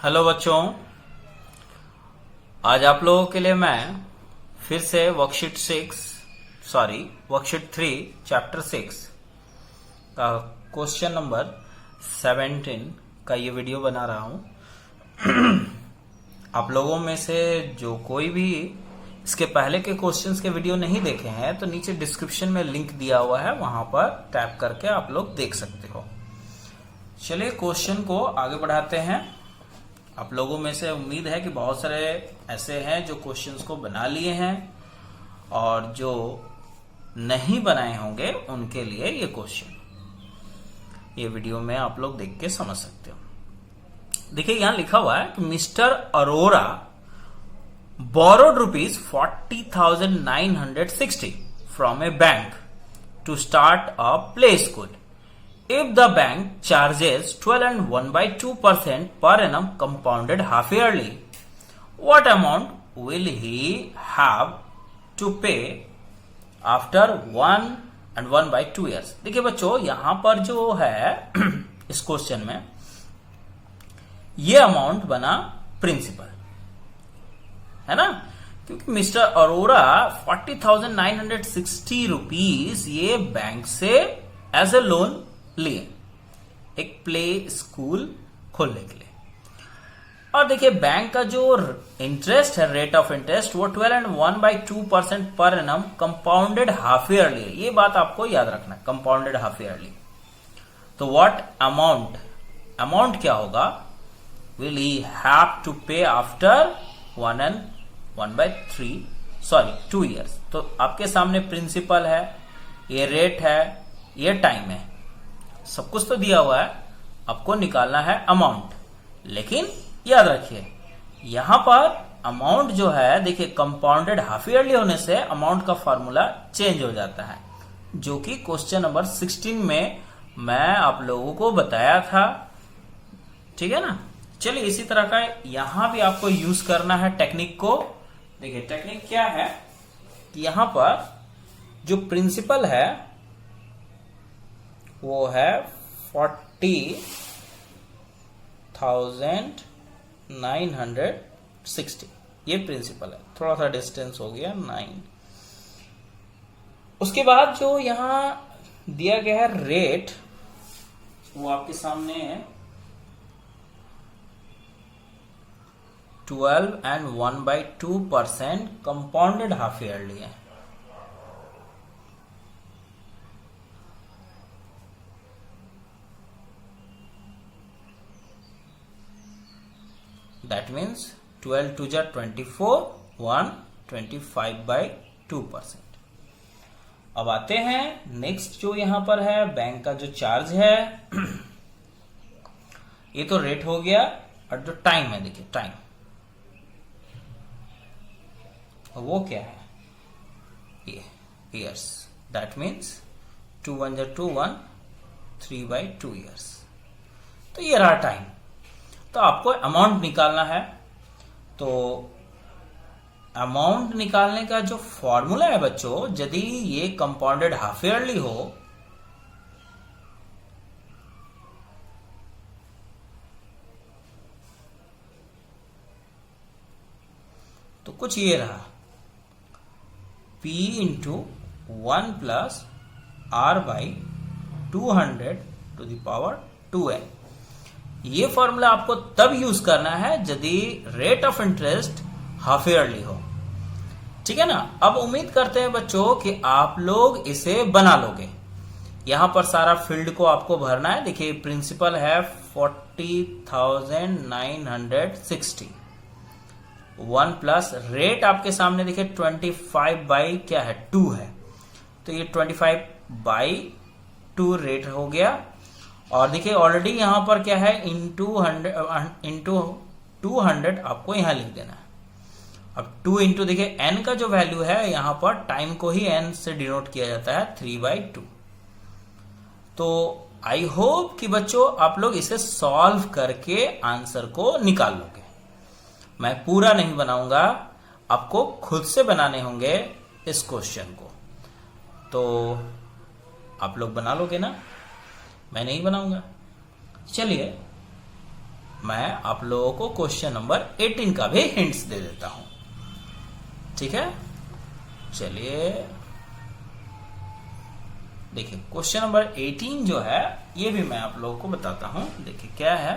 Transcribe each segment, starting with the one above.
Hello बच्चों, आज आप लोगों के लिए मैं फिर से वर्कशीट 3 चैप्टर 6 का क्वेश्चन नंबर 17 का ये वीडियो बना रहा हूं। आप लोगों में से जो कोई भी इसके पहले के क्वेश्चंस के वीडियो नहीं देखे हैं तो नीचे डिस्क्रिप्शन में लिंक दिया हुआ है, वहां पर टैप करके आप लोग देख सकते हो। चलिए क्वेश्चन को आगे बढ़ाते हैं। आप लोगों में से उम्मीद है कि बहुत सारे ऐसे हैं जो क्वेश्चंस को बना लिए हैं और जो नहीं बनाए होंगे उनके लिए ये क्वेश्चन, ये वीडियो में आप लोग देख के समझ सकते हो। देखिए यहां लिखा हुआ है कि mister Arora borrowed ₹40,960 from a bank to start a play school. If the bank charges 12 and 1/2% per annum compounded half yearly, what amount will he have to pay after 1 and 1/2 years? देखिए बच्चों, यहां पर जो है इस क्वेश्चन में ये amount बना प्रिंसिपल है ना, क्योंकि मिस्टर अरोरा 40,960 रुपीज ये बैंक से एज ए लोन लिए एक प्ले स्कूल खोलने के लिए। और देखिए बैंक का जो इंटरेस्ट है, रेट ऑफ इंटरेस्ट, वो 12 and 1/2% per annum compounded half yearly. ये बात आपको याद रखना है, कंपाउंडेड हाफ ईयरली। तो व्हाट अमाउंट क्या होगा, विल ही हैव टू पे आफ्टर 1 and 2 ईयर्स। तो आपके सामने प्रिंसिपल है, ये रेट है, ये टाइम है, सब कुछ तो दिया हुआ है, आपको निकालना है अमाउंट। लेकिन याद रखिए यहां पर अमाउंट जो है, देखिए कंपाउंडेड हाफ ईयरली होने से अमाउंट का फॉर्मूला चेंज हो जाता है, जो कि क्वेश्चन नंबर 16 में मैं आप लोगों को बताया था। ठीक है ना। चलिए इसी तरह का यहां भी आपको यूज करना है टेक्निक को। देखिए टेक्निक क्या है कि यहां पर जो प्रिंसिपल है वो है 40,960, ये प्रिंसिपल है। थोड़ा सा डिस्टेंस हो गया 9। उसके बाद जो यहां दिया गया है रेट, वो आपके सामने है 12 and 1/2% कंपाउंडेड हाफ ईयरली है। That means 12 to 24, 1 25/2%। अब आते हैं नेक्स्ट जो यहां पर है बैंक का जो चार्ज है। ये तो रेट हो गया, और जो टाइम है, देखिए टाइम वो क्या है, ये ईयर्स। That means 2 1 2 1 3/2 years. तो ये रहा टाइम। तो आपको अमाउंट निकालना है। तो अमाउंट निकालने का जो फॉर्मूला है बच्चों, यदि ये कंपाउंडेड हाफ ईयरली हो तो कुछ ये रहा, P इंटू 1 + R/200⁻²n। ये फॉर्मूला आपको तब यूज करना है यदि rate of interest half yearly हो। ठीक है ना। अब उम्मीद करते हैं बच्चों कि आप लोग इसे बना लोगे। यहां पर सारा फील्ड को आपको भरना है। देखिए प्रिंसिपल है 40,960, 1 प्लस रेट आपके सामने देखिए 25/2 है, तो ये 25/2 रेट हो गया। और देखिए ऑलरेडी यहां पर क्या है, इंटू 200 आपको यहां लिख देना है। अब 2 इंटू देखिए n का जो वैल्यू है, यहां पर टाइम को ही n से डिनोट किया जाता है 3/2। तो आई होप कि बच्चों आप लोग इसे सॉल्व करके आंसर को निकाल लोगे। मैं पूरा नहीं बनाऊंगा, आपको खुद से बनाने होंगे इस क्वेश्चन को। तो आप लोग बना लोगे ना, मैं नहीं बनाऊंगा। चलिए मैं आप लोगों को क्वेश्चन नंबर 18 का भी हिंट्स दे देता हूं। ठीक है, चलिए देखिए क्वेश्चन नंबर 18 जो है ये भी मैं आप लोगों को बताता हूं। देखिए क्या है,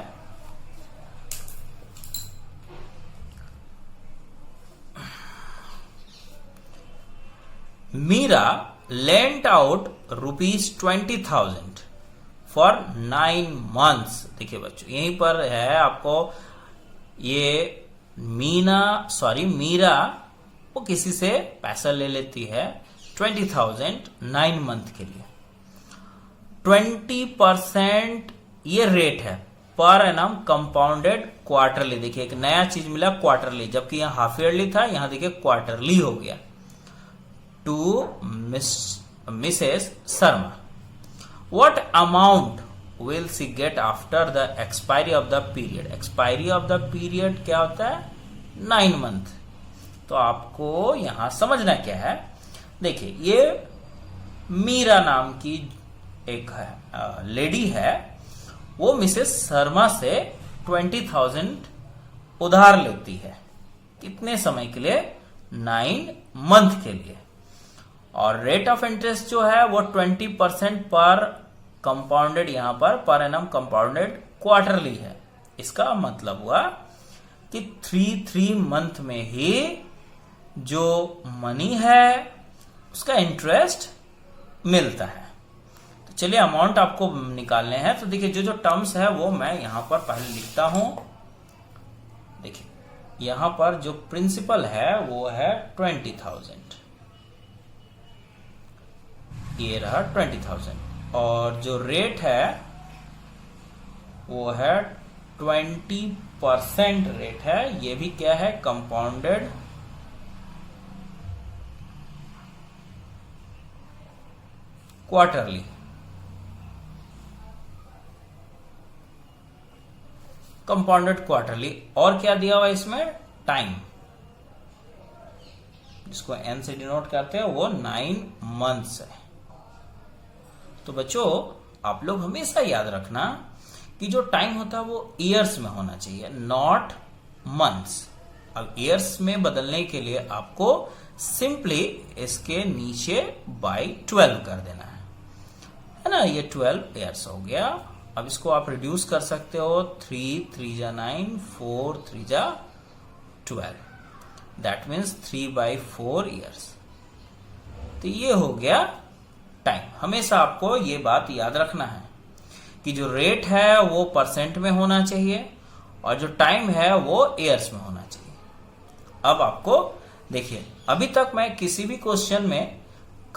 Meera lent out ₹20,000 for 9 months। देखिए बच्चों यहीं पर है आपको, ये मीरा वो किसी से पैसा ले लेती है 20,000 9 month के लिए। 20% ये रेट है पर एनम कंपाउंडेड क्वार्टरली। देखिए एक नया चीज मिला क्वार्टरली, जबकि यहां हाफ ईयरली था, यहां देखिए क्वार्टरली हो गया। To Mrs Sharma, what amount will she get after the expiry of the period? expiry of the period क्या होता है? 9 month। तो आपको यहां समझना क्या है, देखिए ये मीरा नाम की एक लेडी है, वो मिसेस शर्मा से 20,000 उधार लेती है। कितने समय के लिए? 9 month के लिए। और रेट ऑफ इंटरेस्ट जो है वो 20% पर कंपाउंडेड, यहां पर एनम कंपाउंडेड क्वार्टरली है। इसका मतलब हुआ कि 3 month में ही जो मनी है उसका इंटरेस्ट मिलता है। तो चलिए अमाउंट आपको निकालने हैं। तो देखिए जो टर्म्स है वो मैं यहां पर पहले लिखता हूं। देखिए यहां पर जो प्रिंसिपल है वो है 20,000, ये रहा 20,000, और जो रेट है वो है 20% रेट है। ये भी क्या है? Compounded quarterly. Compounded quarterly. और क्या दिया हुआ इसमें? टाइम, जिसको एन से डिनोट करते हैं, वो 9 months है। तो बच्चों आप लोग हमेशा याद रखना कि जो टाइम होता है वो ईयर्स में होना चाहिए, नॉट मंथ्स। अब ईयर्स में बदलने के लिए आपको सिंपली इसके नीचे बाई 12 कर देना है ना। ये 12 ईयर्स हो गया। अब इसको आप रिड्यूस कर सकते हो, 3 3 जा 9, 4 3 जा 12, दैट मीन्स 3/4 ईयर्स। तो ये हो गया टाइम। हमेशा आपको ये बात याद रखना है कि जो रेट है वो परसेंट में होना चाहिए और जो टाइम है वो ईयर्स में होना चाहिए। अब आपको देखिए, अभी तक मैं किसी भी क्वेश्चन में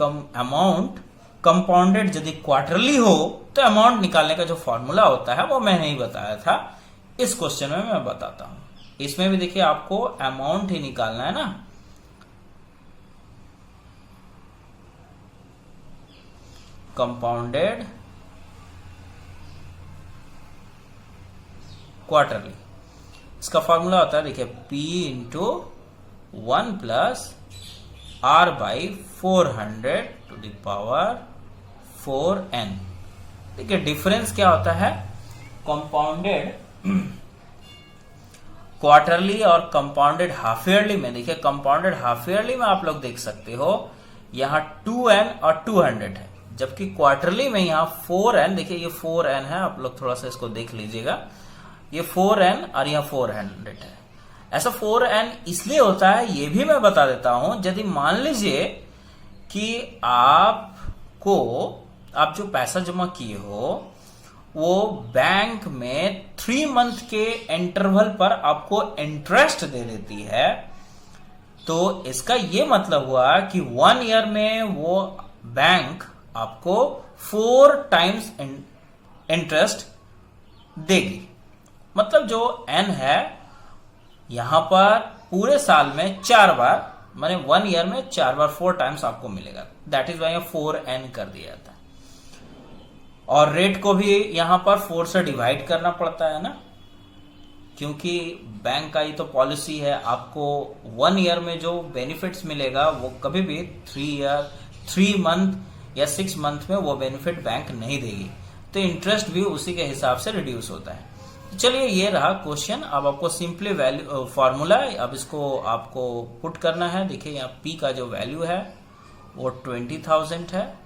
अमाउंट कंपाउंडेड यदि क्वार्टरली हो तो अमाउंट निकालने का जो फॉर्मूला होता है वो मैं नहीं बताया था। इस क्वेश्चन में मैं बताता हूं। इसमें भी देखिए आपको अमाउंट ही निकालना है ना। कंपाउंडेड क्वार्टरली, इसका फॉर्मूला होता है देखिए P into 1 plus R by 400 to the power 4n। देखिए डिफरेंस क्या होता है, कंपाउंडेड क्वार्टरली और कंपाउंडेड हाफ ईयरली में। देखिए कंपाउंडेड हाफ ईयरली में आप लोग देख सकते हो यहां 2n और 200 है, जबकि क्वार्टरली में यहां 4n। देखिए ये 4n है, आप लोग थोड़ा सा इसको देख लीजिएगा, ये 4n और यहां 400 है। ऐसा 4n इसलिए होता है, ये भी मैं बता देता हूं। यदि मान लीजिए कि आप जो पैसा जमा किए हो वो बैंक में 3 month के इंटरवल पर आपको इंटरेस्ट दे देती है, तो इसका ये मतलब हुआ कि 1 ईयर में वो बैंक आपको 4 times इंटरेस्ट देगी। मतलब जो n है यहां पर पूरे साल में 4 बार, माने 1 ईयर में 4 बार 4 times आपको मिलेगा। दैट इज वाई 4n कर दिया था। और रेट को भी यहां पर 4 से डिवाइड करना पड़ता है ना, क्योंकि बैंक का ये तो पॉलिसी है, आपको 1 ईयर में जो बेनिफिट्स मिलेगा वो कभी भी 3 month या 6 month में वो बेनिफिट बैंक नहीं देगी। तो इंटरेस्ट भी उसी के हिसाब से रिड्यूस होता है। चलिए ये रहा क्वेश्चन। अब आपको सिंपली वैल्यू फॉर्मूला, अब इसको आपको पुट करना है। देखिए यहाँ पी का जो वैल्यू है वो 20,000 है,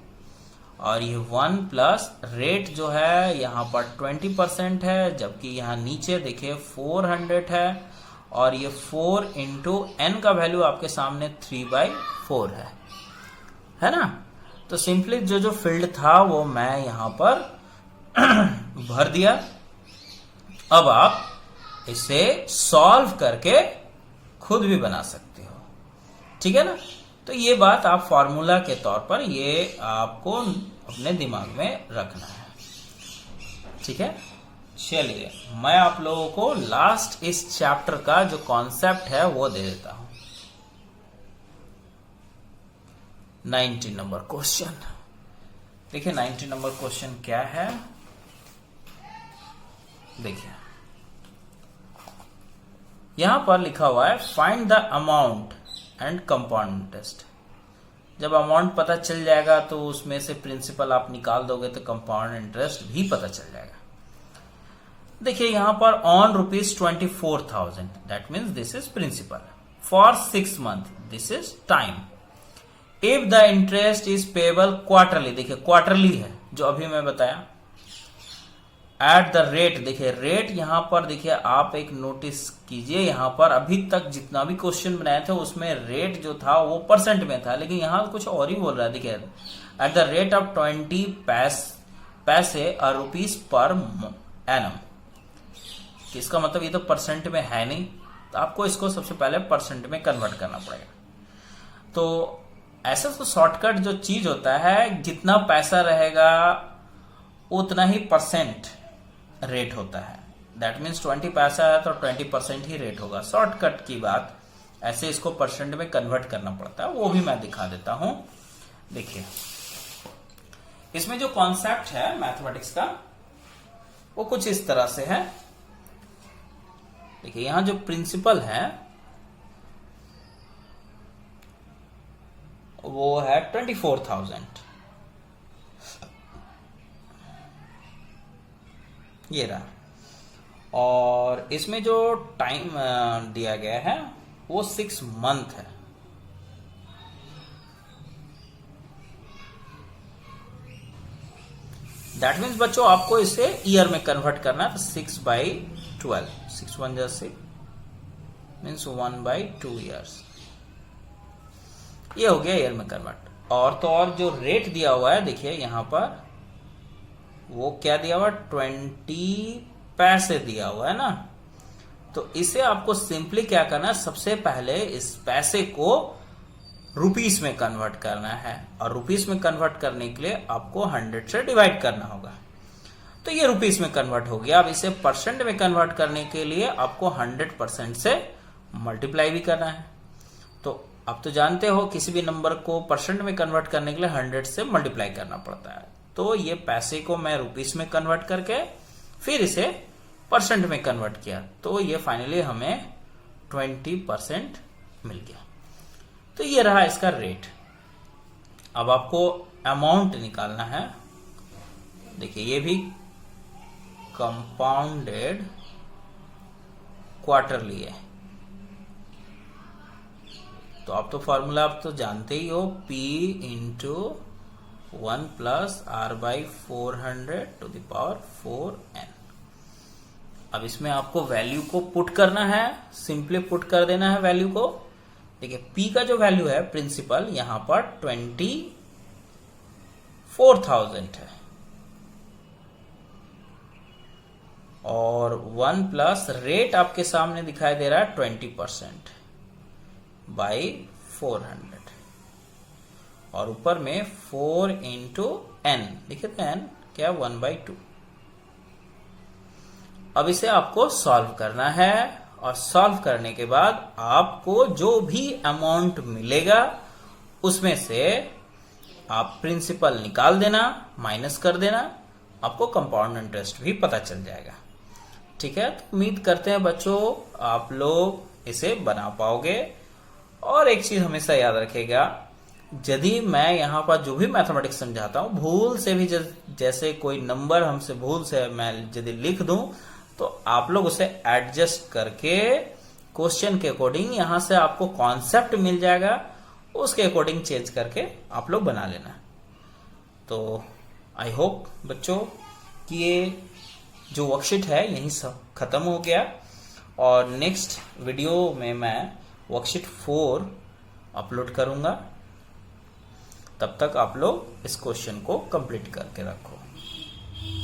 और ये 1 प्लस रेट जो है यहाँ पर 20% है, जबकि यहाँ नीचे देखिए 400 है, और ये 4 इंटू एन का वैल्यू आपके सामने 3/4 है ना। तो सिंपली जो जो फील्ड था वो मैं यहाँ पर भर दिया। अब आप इसे सॉल्व करके खुद भी बना सकते हो, ठीक है ना। तो ये बात आप फॉर्मूला के तौर पर ये आपको अपने दिमाग में रखना है, ठीक है। चलिए मैं आप लोगों को लास्ट इस चैप्टर का जो कॉन्सेप्ट है वो दे देता हूं। 19 नंबर क्वेश्चन देखिए। 19 नंबर क्वेश्चन क्या है, देखिए यहां पर लिखा हुआ है find the amount and compound interest. जब अमाउंट पता चल जाएगा तो उसमें से प्रिंसिपल आप निकाल दोगे तो कंपाउंड इंटरेस्ट भी पता चल जाएगा। देखिए यहां पर on ₹24,000, that means this is principal for 6 month, this is time. If the interest is payable quarterly, देखिए क्वार्टरली है जो अभी मैं बताया। एट द रेट, देखिए रेट यहां पर देखिए आप एक नोटिस कीजिए, यहां पर अभी तक जितना भी क्वेश्चन बनाए थे उसमें रेट जो था वो परसेंट में था, लेकिन यहां कुछ और ही बोल रहा है। देखिए एट द रेट ऑफ 20 पैसे और रुपीज पर एनम। इसका मतलब ये तो परसेंट में है नहीं, तो आपको इसको सबसे पहले परसेंट में कन्वर्ट करना पड़ेगा। तो ऐसा तो शॉर्टकट जो चीज होता है, जितना पैसा रहेगा उतना ही परसेंट रेट होता है। दैट मीन्स 20 पैसा है तो 20% ही रेट होगा। शॉर्टकट की बात, ऐसे इसको परसेंट में कन्वर्ट करना पड़ता है, वो भी मैं दिखा देता हूं। देखिए इसमें जो कॉन्सेप्ट है मैथमेटिक्स का वो कुछ इस तरह से है। देखिए यहां जो प्रिंसिपल है वो है 24,000, ये रहा। और इसमें जो टाइम दिया गया है वो 6 मंथ है। दैट मीन्स बच्चों आपको इसे ईयर में कन्वर्ट करना है, तो 6/12, 6 1 जा 6 मीन्स 1/2 ईयर्स, ये हो गया ईयर में कन्वर्ट। और तो और जो रेट दिया हुआ है देखिए यहां पर वो क्या दिया हुआ, 20 पैसे दिया हुआ है ना। तो इसे आपको सिंपली क्या करना है, सबसे पहले इस पैसे को रुपीस में कन्वर्ट करना है, और रुपीस में कन्वर्ट करने के लिए आपको 100 से डिवाइड करना होगा। तो ये रुपीस में कन्वर्ट हो गया। अब इसे परसेंट में कन्वर्ट करने के लिए आपको 100% से मल्टीप्लाई भी करना है। तो आप तो जानते हो किसी भी नंबर को परसेंट में कन्वर्ट करने के लिए 100 से मल्टीप्लाई करना पड़ता है। तो ये पैसे को मैं रुपीस में कन्वर्ट करके फिर इसे परसेंट में कन्वर्ट किया, तो ये फाइनली हमें 20% मिल गया। तो ये रहा इसका रेट। अब आपको अमाउंट निकालना है। देखिए ये भी कंपाउंडेड क्वार्टरली है। तो आप तो फॉर्मूला आप तो जानते ही हो, P इंटू 1 प्लस R/400⁴n। अब इसमें आपको वैल्यू को पुट करना है, सिंपली पुट कर देना है वैल्यू को। देखिए P का जो वैल्यू है प्रिंसिपल यहां पर 24,000 है, और 1 प्लस रेट आपके सामने दिखाई दे रहा है 20% बाई 400, और ऊपर में 4 इंटू n, देखिए तो n क्या 1/2। अब इसे आपको सॉल्व करना है, और सॉल्व करने के बाद आपको जो भी अमाउंट मिलेगा उसमें से आप प्रिंसिपल निकाल देना, माइनस कर देना, आपको कंपाउंड इंटरेस्ट भी पता चल जाएगा। ठीक है, तो उम्मीद करते हैं बच्चों आप लोग इसे बना पाओगे। और एक चीज हमेशा याद रखिएगा, यदि मैं यहाँ पर जो भी मैथमेटिक्स समझाता हूँ भूल से भी जैसे कोई नंबर हमसे भूल से मैं यदि लिख दूं तो आप लोग उसे एडजस्ट करके क्वेश्चन के अकॉर्डिंग यहां से आपको कॉन्सेप्ट मिल जाएगा, उसके अकॉर्डिंग चेंज करके आप लोग बना लेना। तो आई होप बच्चों कि ये जो वर्कशीट है यहीं सब खत्म हो गया, और नेक्स्ट वीडियो में मैं वर्कशीट 4 अपलोड करूंगा। तब तक आप लोग इस क्वेश्चन को कंप्लीट करके रखो।